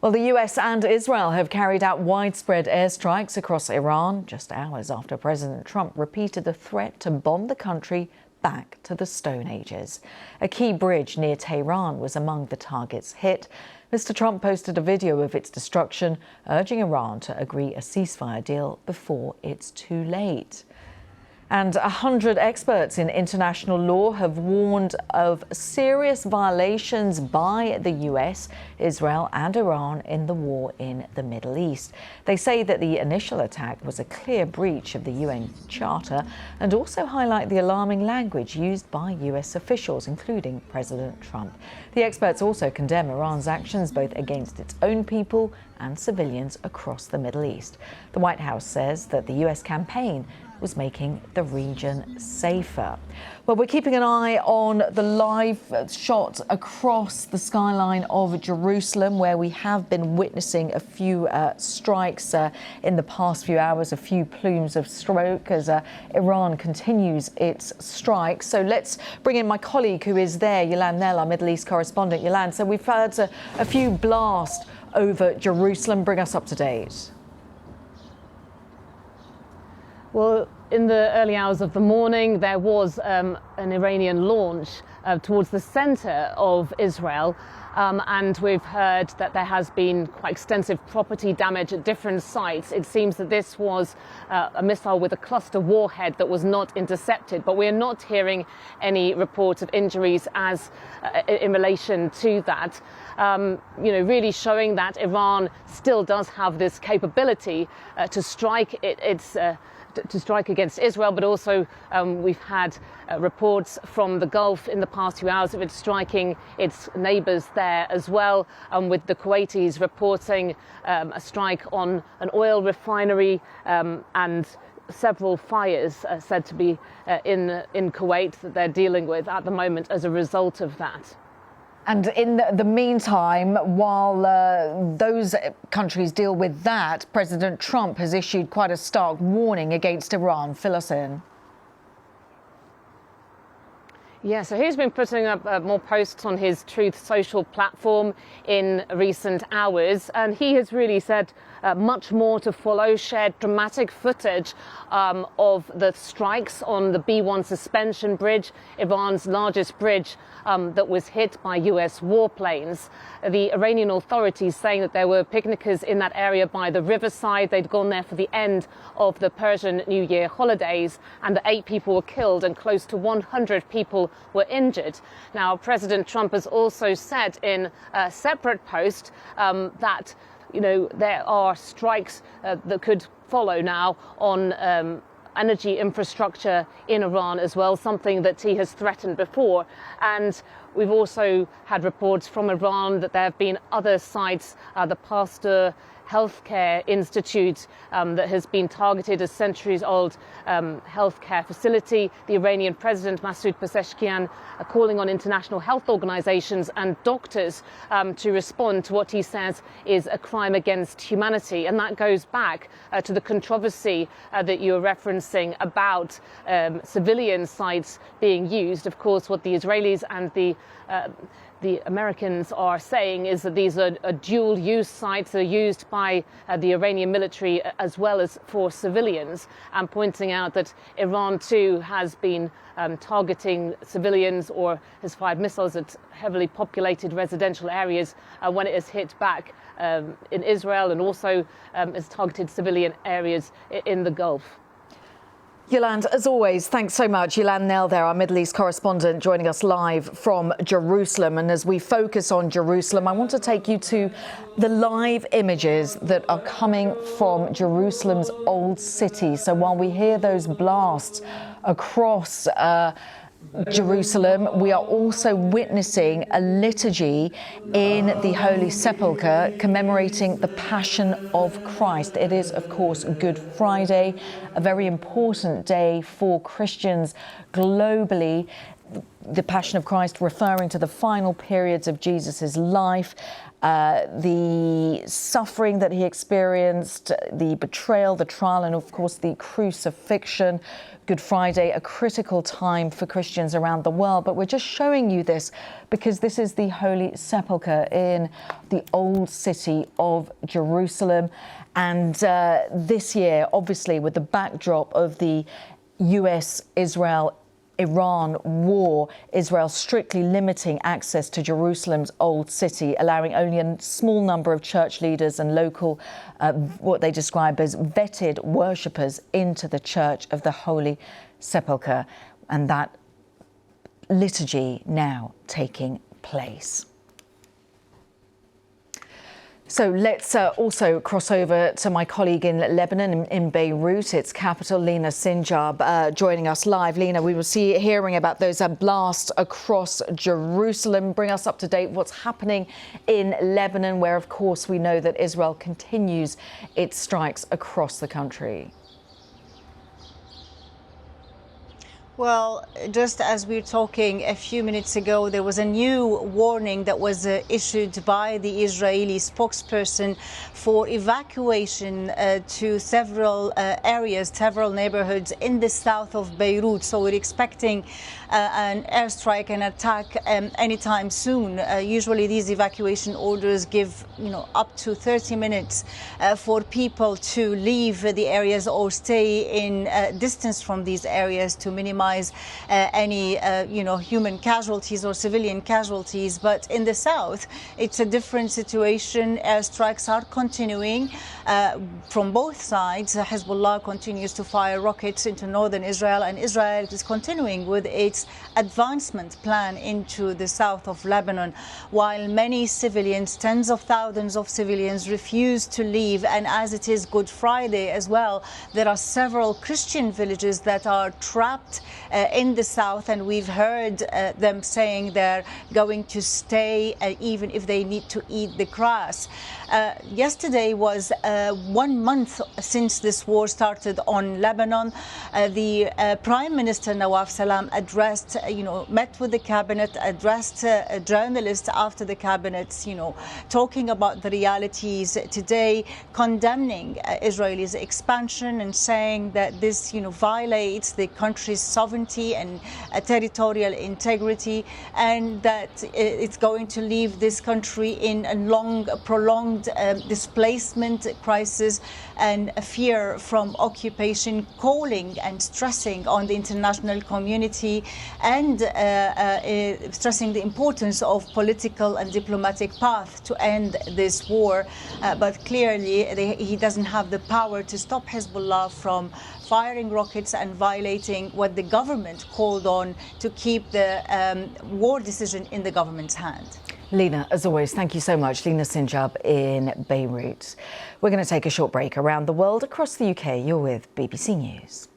Well, the US and Israel have carried out widespread airstrikes across Iran just hours after President Trump repeated the threat to bomb the country back to the Stone Ages. A key bridge near Tehran was among the targets hit. Mr. Trump posted a video of its destruction, urging Iran to agree a ceasefire deal before it's too late. And 100 experts in international law have warned of serious violations by the US, Israel and Iran in the war in the Middle East. They say that the initial attack was a clear breach of the UN Charter and also highlight the alarming language used by US officials, including President Trump. The experts also condemn Iran's actions both against its own people and civilians across the Middle East. The White House says that the US campaign was making the region safer. Well, we're keeping an eye on the live shot across the skyline of Jerusalem, where we have been witnessing a few strikes in the past few hours, a few plumes of smoke as Iran continues its strikes. So let's bring in my colleague who is there, Yilan Nell, our Middle East correspondent. Yilan, so we've heard a few blasts over Jerusalem. Bring us up to date. Well, in the early hours of the morning, there was an Iranian launch towards the center of Israel. And we've heard that there has been quite extensive property damage at different sites. It seems that this was a missile with a cluster warhead that was not intercepted, but we're not hearing any reports of injuries as in relation to that. Really showing that Iran still does have this capability to strike to strike against Israel, but also we've had reports from the Gulf in the past few hours of it striking its neighbours there as well, with the Kuwaitis reporting a strike on an oil refinery and several fires said to be in Kuwait that they're dealing with at the moment as a result of that. And in the meantime, while those countries deal with that, President Trump has issued quite a stark warning against Iran. Fill us in. Yeah, so he's been putting up more posts on his Truth Social platform in recent hours, and he has really said much more to follow, shared dramatic footage of the strikes on the B-1 suspension bridge, Iran's largest bridge that was hit by US warplanes. The Iranian authorities saying that there were picnickers in that area by the riverside. They'd gone there for the end of the Persian New Year holidays, and 8 people were killed and close to 100 people were injured. Now, President Trump has also said in a separate post that there are strikes that could follow now on energy infrastructure in Iran as well, something that he has threatened before. And we've also had reports from Iran that there have been other sites, the Pasteur Healthcare Institute that has been targeted, a centuries-old healthcare facility. The Iranian President Masoud Pezeshkian calling on international health organizations and doctors to respond to what he says is a crime against humanity. And that goes back to the controversy that you're referencing about civilian sites being used. Of course, what the Israelis and the Americans are saying is that these are dual-use sites that are used by the Iranian military as well as for civilians, and pointing out that Iran too has been targeting civilians or has fired missiles at heavily populated residential areas when it has hit back in Israel, and also has targeted civilian areas in the Gulf. Yilan, as always, thanks so much. Yilan Nell there, our Middle East correspondent, joining us live from Jerusalem. And as we focus on Jerusalem, I want to take you to the live images that are coming from Jerusalem's old city. So while we hear those blasts across Jerusalem, we are also witnessing a liturgy in the Holy Sepulchre commemorating the Passion of Christ. It is, of course, Good Friday, a very important day for Christians globally. The Passion of Christ referring to the final periods of Jesus' life. the suffering that he experienced, the betrayal, the trial, and of course the crucifixion. Good Friday, a critical time for Christians around the world. But we're just showing you this because this is the Holy Sepulchre in the old city of Jerusalem. And this year, obviously, with the backdrop of the US-Israel-Iran war, Israel strictly limiting access to Jerusalem's old city, allowing only a small number of church leaders and local, what they describe as vetted worshippers into the Church of the Holy Sepulchre. And that liturgy now taking place. So let's also cross over to my colleague in Lebanon, in Beirut, its capital, Lina Sinjab, joining us live. Lina, we will see hearing about those blasts across Jerusalem. Bring us up to date what's happening in Lebanon, where, of course, we know that Israel continues its strikes across the country. Well, just as we were talking a few minutes ago, there was a new warning that was issued by the Israeli spokesperson for evacuation to several areas, several neighborhoods in the south of Beirut. So we're expecting an airstrike, an attack anytime soon. Usually these evacuation orders give, up to 30 minutes for people to leave the areas or stay in distance from these areas to minimize any human casualties or civilian casualties. But in the south, it's a different situation. Airstrikes are continuing from both sides. Hezbollah continues to fire rockets into northern Israel, and Israel is continuing with its advancement plan into the south of Lebanon, while many civilians, tens of thousands of civilians, refuse to leave. And as it is Good Friday as well, there are several Christian villages that are trapped in the south, and we've heard them saying they're going to stay even if they need to eat the grass. Yesterday was 1 month since this war started on Lebanon. The Prime Minister Nawaf Salam addressed, met with the cabinet, addressed journalists after the cabinet, talking about the realities today, condemning Israel's expansion and saying that this, violates the country's sovereignty and territorial integrity, and that it's going to leave this country in a long, prolonged displacement crisis and a fear from occupation, calling and stressing on the international community and stressing the importance of political and diplomatic path to end this war. But clearly he doesn't have the power to stop Hezbollah from firing rockets and violating what the government called on to keep the war decision in the government's hand. Lina, as always, thank you so much. Lina Sinjab in Beirut. We're going to take a short break. Around the world, across the UK, you're with BBC News.